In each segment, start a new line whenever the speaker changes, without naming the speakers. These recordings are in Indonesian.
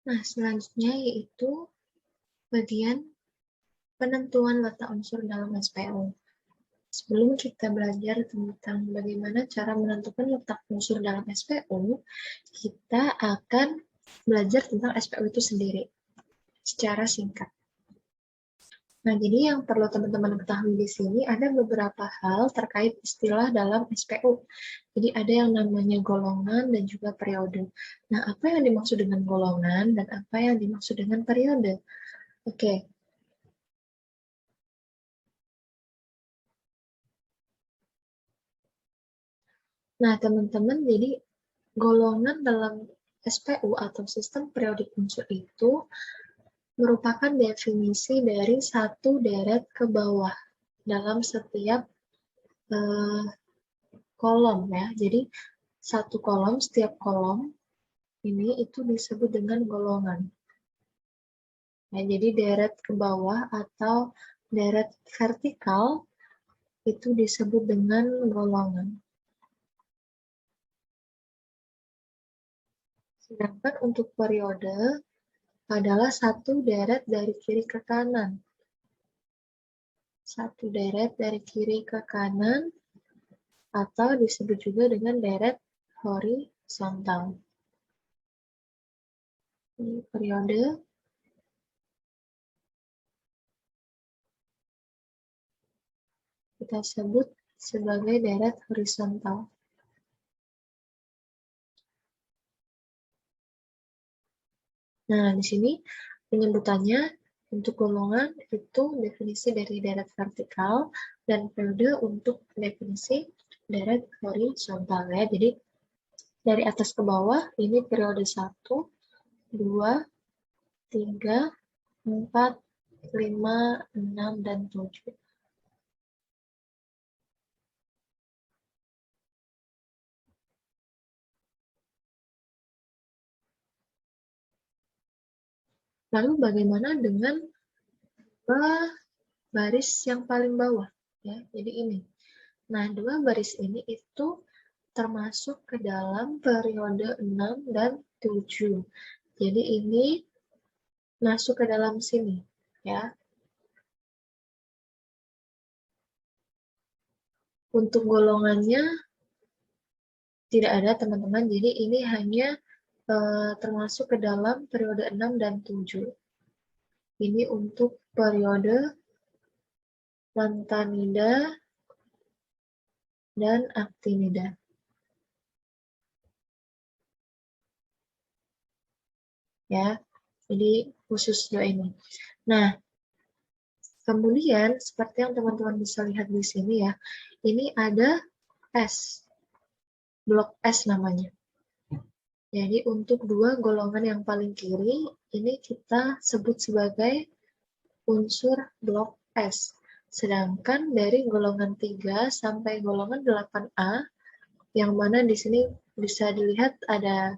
Nah, selanjutnya yaitu bagian penentuan letak unsur dalam SPO. Sebelum kita belajar tentang bagaimana cara menentukan letak unsur dalam SPO, kita akan belajar tentang SPO itu sendiri secara singkat. Nah, jadi yang perlu teman-teman ketahui di sini ada beberapa hal terkait istilah dalam SPO. Jadi ada yang namanya golongan dan juga periode. Nah, apa yang dimaksud dengan golongan dan apa yang dimaksud dengan periode? Oke. Nah, teman-teman, jadi golongan dalam SPU atau sistem periodik unsur itu merupakan definisi dari satu deret ke bawah dalam setiap kolom ya. Jadi satu kolom, setiap kolom ini itu disebut dengan golongan. Ya, jadi deret ke bawah atau deret vertikal itu disebut dengan golongan. Sedangkan untuk periode adalah satu deret dari kiri ke kanan. Satu deret dari kiri ke kanan atau disebut juga dengan deret horizontal. Ini periode. Kita sebut sebagai deret horizontal. Nah, di sini penyebutannya untuk golongan itu definisi dari deret vertikal dan periode untuk definisi deret horizontal ya. Jadi dari atas ke bawah ini periode 1, 2, 3, 4, 5, 6, dan 7. Lalu bagaimana dengan baris yang paling bawah? Ya, jadi ini. Nah, dua baris ini itu termasuk ke dalam periode 6 dan 7. Jadi ini masuk ke dalam sini, ya. Untuk golongannya tidak ada, teman-teman. Jadi ini hanya termasuk ke dalam periode 6 dan 7. Ini untuk periode lantanida dan actinida. Ya, jadi khusus dua ini. Nah, kemudian seperti yang teman-teman bisa lihat di sini ya, ini ada S, blok S namanya. Jadi untuk dua golongan yang paling kiri, ini kita sebut sebagai unsur blok S. Sedangkan dari golongan 3 sampai golongan 8A, yang mana di sini bisa dilihat ada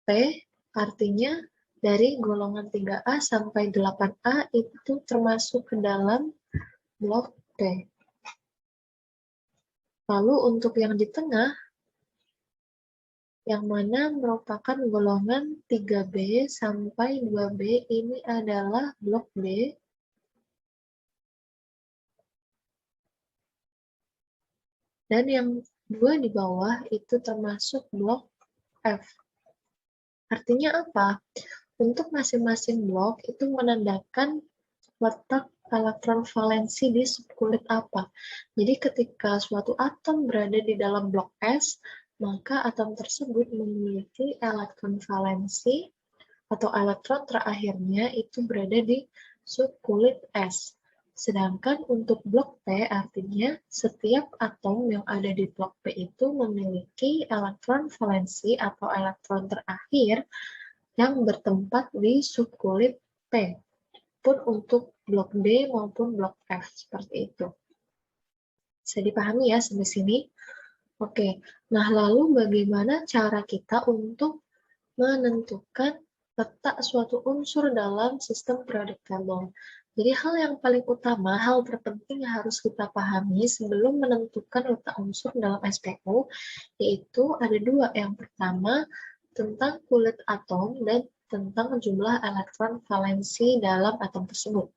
P, artinya dari golongan 3A sampai 8A itu termasuk ke dalam blok P. Lalu untuk yang di tengah, yang mana merupakan golongan 3B sampai 2B, ini adalah blok B. Dan yang dua di bawah itu termasuk blok F. Artinya apa? Untuk masing-masing blok itu menandakan letak elektron valensi di subkulit apa. Jadi ketika suatu atom berada di dalam blok S, maka atom tersebut memiliki elektron valensi atau elektron terakhirnya itu berada di subkulit S. Sedangkan untuk blok P artinya setiap atom yang ada di blok P itu memiliki elektron valensi atau elektron terakhir yang bertempat di subkulit P. Pun untuk blok D maupun blok F seperti itu. Bisa dipahami ya sampai sini? Oke, nah lalu bagaimana cara kita untuk menentukan letak suatu unsur dalam sistem periodic table? Jadi hal yang paling utama, hal terpenting yang harus kita pahami sebelum menentukan letak unsur dalam SPO, yaitu ada dua. Yang pertama, tentang kulit atom dan tentang jumlah elektron valensi dalam atom tersebut.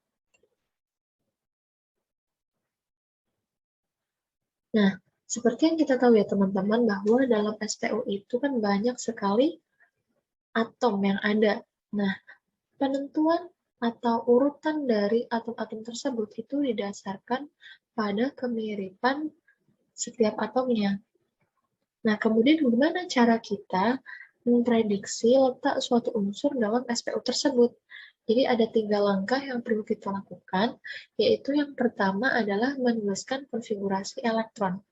Nah, seperti yang kita tahu ya teman-teman, bahwa dalam SPU itu kan banyak sekali atom yang ada. Nah, penentuan atau urutan dari atom-atom tersebut itu didasarkan pada kemiripan setiap atomnya. Nah, kemudian bagaimana cara kita memprediksi letak suatu unsur dalam SPU tersebut? Jadi ada 3 langkah yang perlu kita lakukan, yaitu yang pertama adalah menuliskan konfigurasi elektron.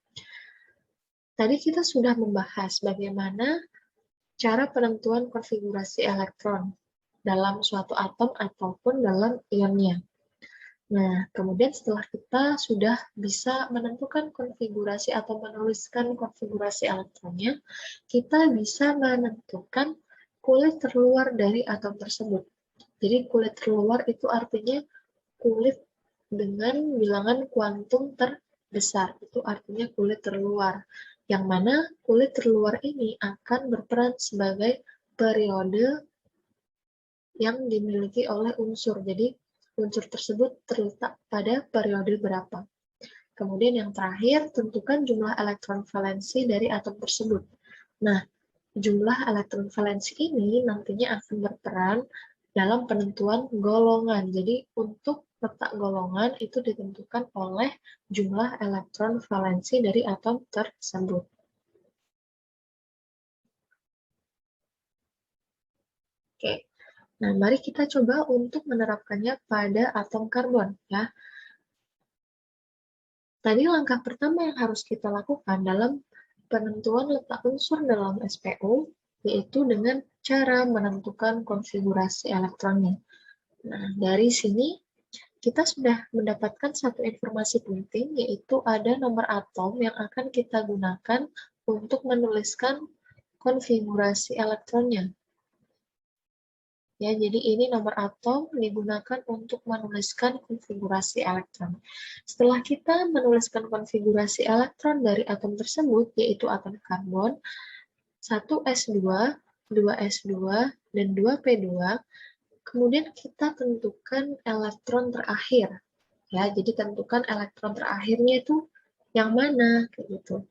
Tadi kita sudah membahas bagaimana cara penentuan konfigurasi elektron dalam suatu atom ataupun dalam ionnya. Nah, kemudian setelah kita sudah bisa menentukan konfigurasi atau menuliskan konfigurasi elektronnya, kita bisa menentukan kulit terluar dari atom tersebut. Jadi kulit terluar itu artinya kulit dengan bilangan kuantum terbesar. Itu artinya kulit terluar. Yang mana kulit terluar ini akan berperan sebagai periode yang dimiliki oleh unsur. Jadi unsur tersebut terletak pada periode berapa. Kemudian yang terakhir, tentukan jumlah elektron valensi dari atom tersebut. Nah, jumlah elektron valensi ini nantinya akan berperan dalam penentuan golongan. Jadi untuk letak golongan itu ditentukan oleh jumlah elektron valensi dari atom tersebut. Oke. Nah, mari kita coba untuk menerapkannya pada atom karbon ya. Tadi langkah pertama yang harus kita lakukan dalam penentuan letak unsur dalam SPU, yaitu dengan cara menentukan konfigurasi elektronnya. Nah, dari sini kita sudah mendapatkan satu informasi penting, yaitu ada nomor atom yang akan kita gunakan untuk menuliskan konfigurasi elektronnya. Ya, jadi ini nomor atom digunakan untuk menuliskan konfigurasi elektron. Setelah kita menuliskan konfigurasi elektron dari atom tersebut, yaitu atom karbon, 1s2, 2s2, dan 2p2, kemudian kita tentukan elektron terakhir. Ya, jadi tentukan elektron terakhirnya itu yang mana, kayak gitu.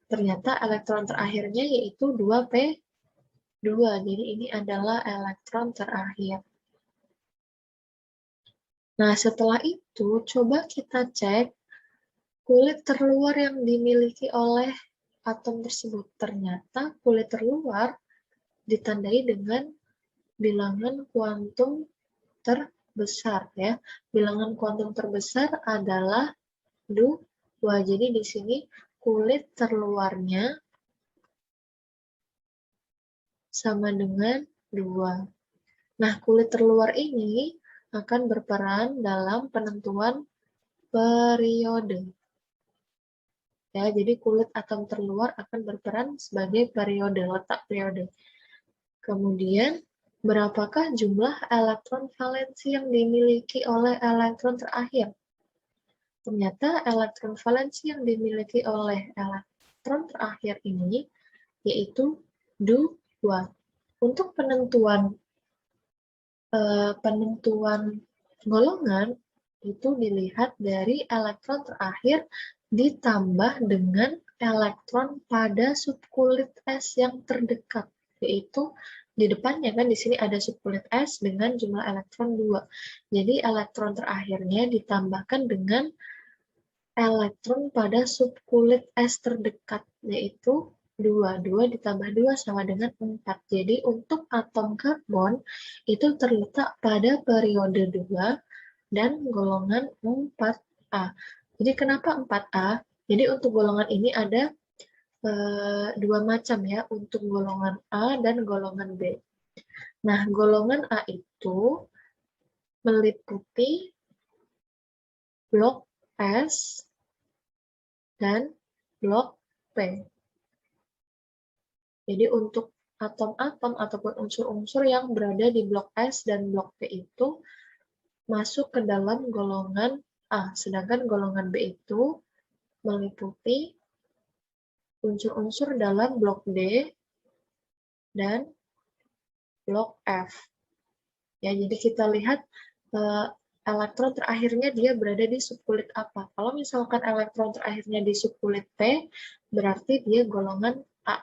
Ternyata elektron terakhirnya yaitu 2p2. Jadi ini adalah elektron terakhir. Nah, setelah itu coba kita cek kulit terluar yang dimiliki oleh atom tersebut. Ternyata kulit terluar ditandai dengan bilangan kuantum terbesar ya. Bilangan kuantum terbesar adalah 2. Jadi di sini kulit terluarnya sama dengan 2. Nah, kulit terluar ini akan berperan dalam penentuan periode. Ya, jadi kulit atom terluar akan berperan sebagai periode, letak periode. Kemudian, berapakah jumlah elektron valensi yang dimiliki oleh elektron terakhir? Ternyata elektron valensi yang dimiliki oleh elektron terakhir ini yaitu 2. Untuk penentuan golongan itu dilihat dari elektron terakhir ditambah dengan elektron pada subkulit S yang terdekat, yaitu di depannya kan di sini ada subkulit S dengan jumlah elektron 2. Jadi elektron terakhirnya ditambahkan dengan elektron pada subkulit S terdekat, yaitu 2. 2 ditambah 2 sama dengan 4. Jadi untuk atom karbon itu terletak pada periode 2 dan golongan 4A. Jadi kenapa 4A? Jadi untuk golongan ini ada 2 macam ya, untuk golongan A dan golongan B. Nah, golongan A itu meliputi blok S dan blok P. Jadi untuk atom-atom ataupun unsur-unsur yang berada di blok S dan blok P itu masuk ke dalam golongan A, sedangkan golongan B itu meliputi unsur-unsur dalam blok D dan blok F. Ya, jadi kita lihat elektron terakhirnya dia berada di subkulit apa. Kalau misalkan elektron terakhirnya di subkulit P, berarti dia golongan A.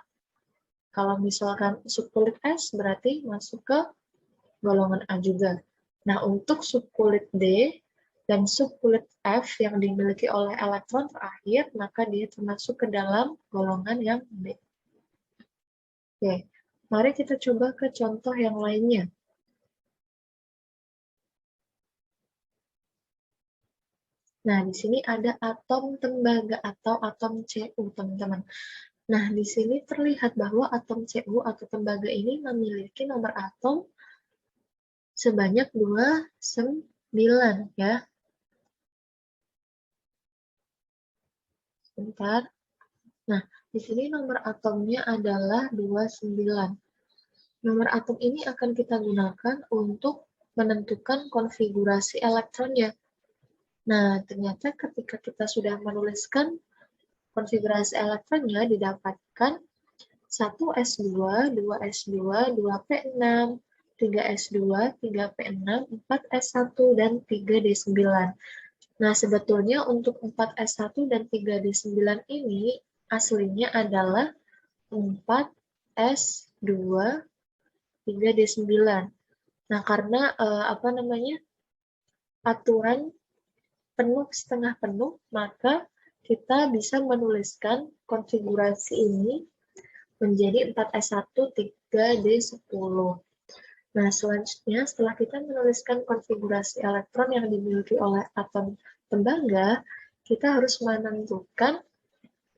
Kalau misalkan subkulit S, berarti masuk ke golongan A juga. Nah, untuk subkulit D dan subkulit F yang dimiliki oleh elektron terakhir, maka dia termasuk ke dalam golongan yang B. Oke, mari kita coba ke contoh yang lainnya. Nah, di sini ada atom tembaga atau atom Cu, teman-teman. Nah, di sini terlihat bahwa atom Cu atau tembaga ini memiliki nomor atom sebanyak 29, ya. Sebentar. Nah, di sini nomor atomnya adalah 29. Nomor atom ini akan kita gunakan untuk menentukan konfigurasi elektronnya. Nah, ternyata ketika kita sudah menuliskan konfigurasi elektronnya, didapatkan 1s2, 2s2, 2p6, 3s2, 3p6, 4s1, dan 3d9. Nah, sebetulnya untuk 4s1 dan 3d9 ini aslinya adalah 4s2, 3d9. Nah, karena aturan penuh setengah penuh, maka kita bisa menuliskan konfigurasi ini menjadi 4s1, 3d10. Nah, selanjutnya setelah kita menuliskan konfigurasi elektron yang dimiliki oleh atom tembaga, kita harus menentukan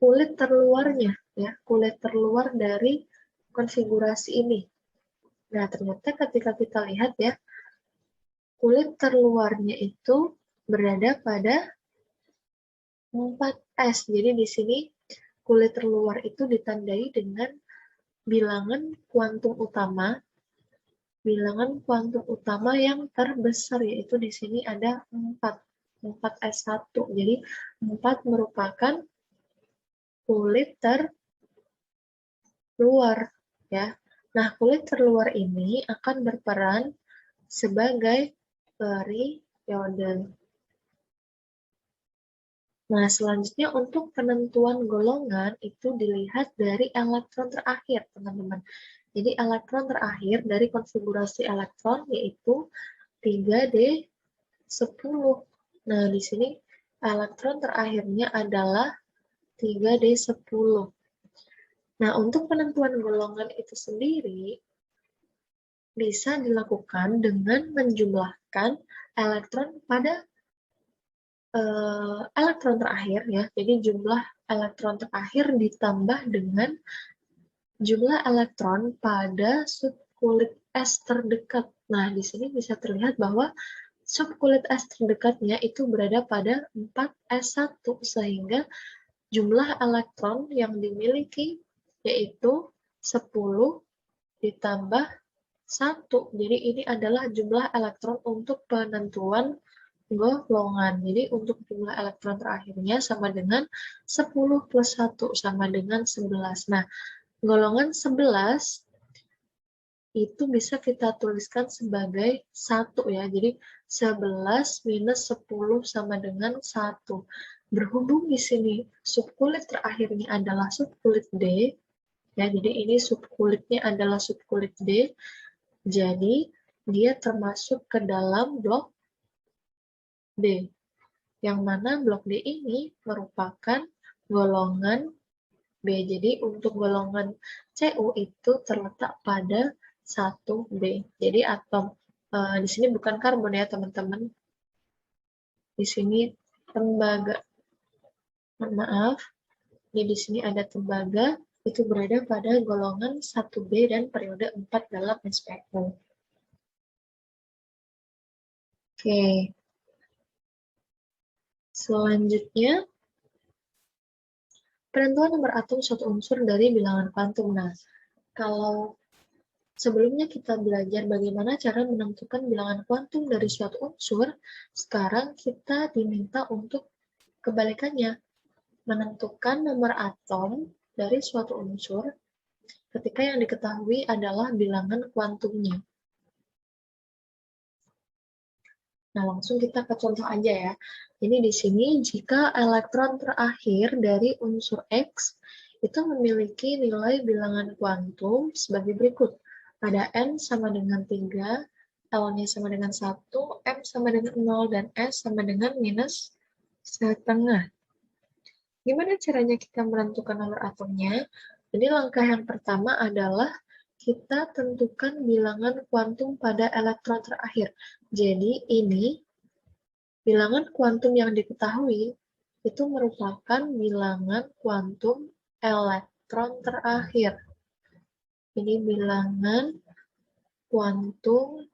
kulit terluarnya, ya, kulit terluar dari konfigurasi ini. Nah, ternyata ketika kita lihat ya, kulit terluarnya itu berada pada 4S. Jadi di sini kulit terluar itu ditandai dengan bilangan kuantum utama. Bilangan kuantum utama yang terbesar, yaitu di sini ada 4. 4S1. Jadi 4 merupakan kulit terluar, ya. Nah, kulit terluar ini akan berperan sebagai periode. Nah, selanjutnya untuk penentuan golongan itu dilihat dari elektron terakhir, teman-teman. Jadi elektron terakhir dari konfigurasi elektron yaitu 3D10. Nah, di sini elektron terakhirnya adalah 3D10. Nah, untuk penentuan golongan itu sendiri bisa dilakukan dengan menjumlahkan elektron pada elektron terakhir, ya. Jadi jumlah elektron terakhir ditambah dengan jumlah elektron pada subkulit S terdekat. Nah, di sini bisa terlihat bahwa subkulit S terdekatnya itu berada pada 4S1, sehingga jumlah elektron yang dimiliki yaitu 10 ditambah 1. Jadi ini adalah jumlah elektron untuk penentuan golongan. Jadi untuk jumlah elektron terakhirnya sama dengan 10 plus 1 sama dengan 11. Nah, golongan 11 itu bisa kita tuliskan sebagai 1, ya. Jadi 11 minus 10 sama dengan 1. Berhubung di sini subkulit terakhirnya adalah subkulit D, ya. Jadi ini subkulitnya adalah subkulit D. Jadi dia termasuk ke dalam blok D. Yang mana blok D ini merupakan golongan B. Jadi untuk golongan Cu itu terletak pada 1B. Jadi atom di sini bukan karbon, ya, teman-teman. Di sini tembaga. Mohon maaf. Jadi di sini ada tembaga, itu berada pada golongan 1B dan periode 4 dalam SPO. Oke. Selanjutnya, penentuan nomor atom suatu unsur dari bilangan kuantum. Nah, kalau sebelumnya kita belajar bagaimana cara menentukan bilangan kuantum dari suatu unsur, sekarang kita diminta untuk kebalikannya, menentukan nomor atom dari suatu unsur ketika yang diketahui adalah bilangan kuantumnya. Nah, langsung kita ke contoh aja ya. Ini di sini jika elektron terakhir dari unsur X itu memiliki nilai bilangan kuantum sebagai berikut. Ada N sama dengan 3, L-nya sama dengan 1, M sama dengan 0, dan S sama dengan minus setengah. Gimana caranya kita menentukan nomor atomnya? Jadi langkah yang pertama adalah kita tentukan bilangan kuantum pada elektron terakhir. Jadi ini bilangan kuantum yang diketahui itu merupakan bilangan kuantum elektron terakhir. Ini bilangan kuantum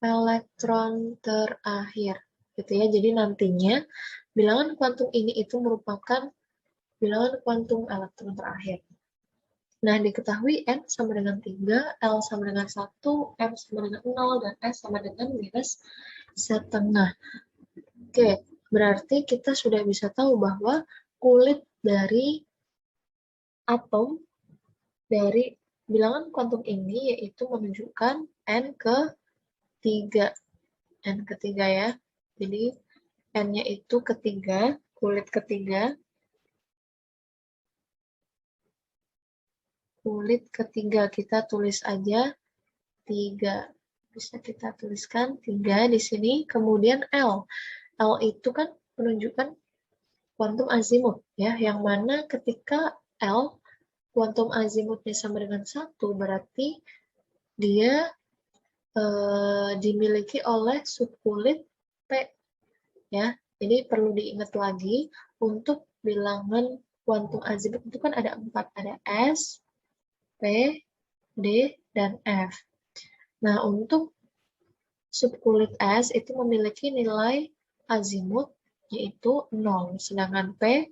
elektron terakhir. Gitu ya. Jadi nantinya bilangan kuantum ini itu merupakan bilangan kuantum elektron terakhir. Nah, diketahui N sama dengan 3, L sama dengan 1, M sama dengan 0, dan S sama dengan minus setengah. Oke, berarti kita sudah bisa tahu bahwa kulit dari atom dari bilangan kuantum ini yaitu menunjukkan N ke 3. N ketiga ya. Jadi N-nya itu ketiga, kulit ketiga. Kulit ketiga kita tulis aja 3. Bisa kita tuliskan 3 di sini. Kemudian L. L itu kan menunjukkan kuantum azimut ya, yang mana ketika L kuantum azimutnya sama dengan 1 berarti dia dimiliki oleh subkulit P ya. Jadi perlu diingat lagi untuk bilangan kuantum azimut itu kan ada 4, ada S, P, D, dan F. Nah, untuk subkulit S itu memiliki nilai azimut yaitu 0, sedangkan P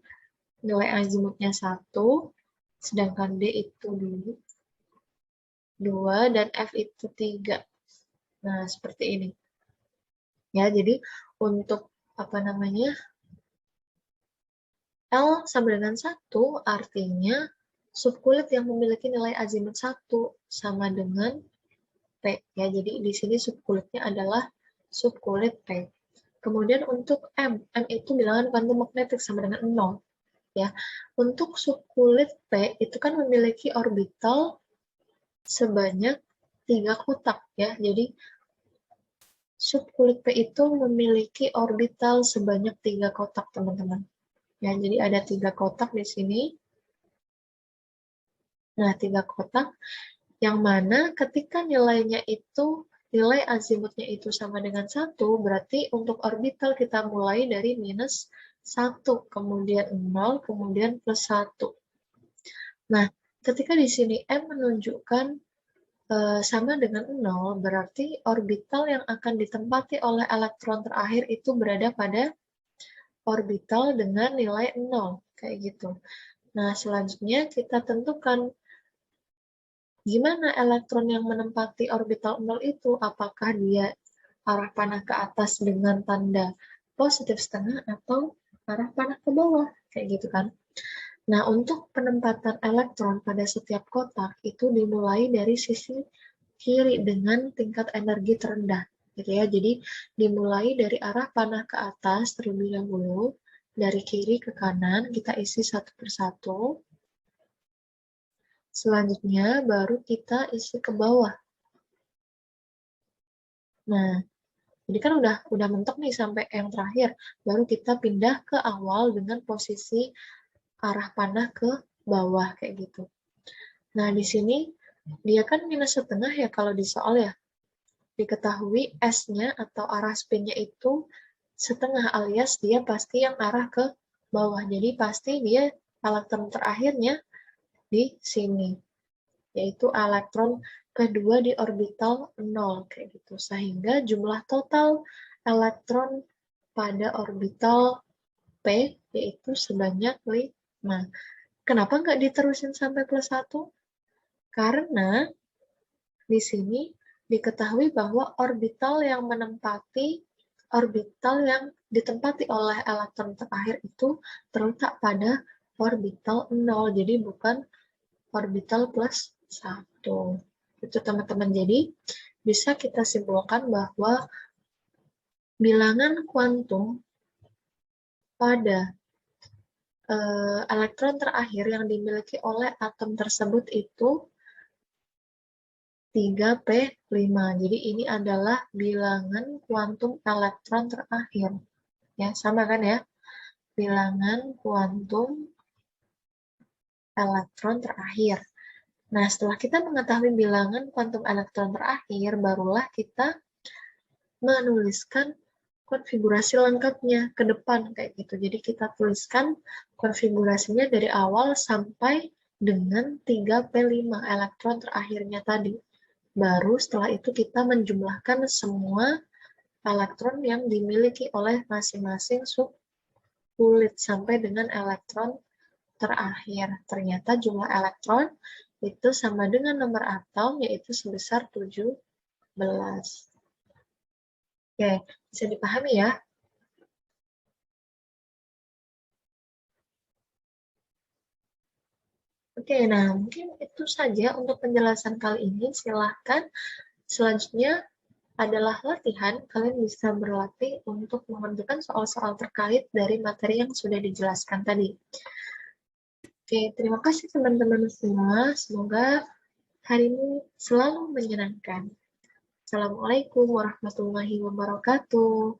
nilai azimutnya 1, sedangkan D itu 2, dan F itu 3. Nah, seperti ini. Ya, jadi untuk apa namanya? L sama dengan 1 artinya subkulit yang memiliki nilai azimut 1 sama dengan P. Ya, jadi di sini subkulitnya adalah subkulit P. Kemudian untuk M itu bilangan kuantum magnetik sama dengan 0. Ya, untuk subkulit P itu kan memiliki orbital sebanyak 3 kotak ya. Jadi subkulit P itu memiliki orbital sebanyak 3 kotak, teman-teman. Ya, jadi ada 3 kotak di sini. Nah, 3 kotak yang mana ketika nilainya itu nilai azimutnya itu sama dengan 1, berarti untuk orbital kita mulai dari minus 1, kemudian 0, kemudian plus 1. Nah, ketika di sini M menunjukkan sama dengan 0, berarti orbital yang akan ditempati oleh elektron terakhir itu berada pada orbital dengan nilai 0, kayak gitu. Nah, selanjutnya kita tentukan gimana elektron yang menempati orbital 0 itu, apakah dia arah panah ke atas dengan tanda positif setengah atau arah panah ke bawah, kayak gitu kan. Nah, untuk penempatan elektron pada setiap kotak itu dimulai dari sisi kiri dengan tingkat energi terendah, gitu ya. Jadi dimulai dari arah panah ke atas terlebih dahulu, dari kiri ke kanan kita isi satu persatu. Selanjutnya baru kita isi ke bawah. Nah, jadi kan udah mentok nih sampai yang terakhir. Baru kita pindah ke awal dengan posisi arah panah ke bawah kayak gitu. Nah, di sini dia kan minus setengah ya kalau di soal ya. Diketahui S-nya atau arah spin-nya itu setengah alias dia pasti yang arah ke bawah. Jadi pasti dia elektron terakhirnya di sini, yaitu elektron kedua di orbital 0 kayak gitu. Sehingga jumlah total elektron pada orbital P yaitu sebanyak 5. Kenapa nggak diterusin sampai plus 1? Karena di sini diketahui bahwa orbital yang ditempati oleh elektron terakhir itu terletak pada orbital 0, jadi bukan orbital plus 1. Itu teman-teman. Jadi bisa kita simpulkan bahwa bilangan kuantum pada elektron terakhir yang dimiliki oleh atom tersebut itu 3p5. Jadi ini adalah bilangan kuantum elektron terakhir. Ya, sama kan ya? Bilangan kuantum elektron terakhir. Nah, setelah kita mengetahui bilangan kuantum elektron terakhir, barulah kita menuliskan konfigurasi lengkapnya ke depan kayak gitu. Jadi kita tuliskan konfigurasinya dari awal sampai dengan 3p5 elektron terakhirnya tadi. Baru setelah itu kita menjumlahkan semua elektron yang dimiliki oleh masing-masing subunit sampai dengan elektron terakhir. Ternyata jumlah elektron itu sama dengan nomor atom, yaitu sebesar 17. Oke, bisa dipahami ya? Oke, nah mungkin itu saja untuk penjelasan kali ini. Silahkan selanjutnya adalah latihan. Kalian bisa berlatih untuk mengerjakan soal-soal terkait dari materi yang sudah dijelaskan tadi. Oke, terima kasih teman-teman semua. Semoga hari ini selalu menyenangkan. Assalamualaikum warahmatullahi wabarakatuh.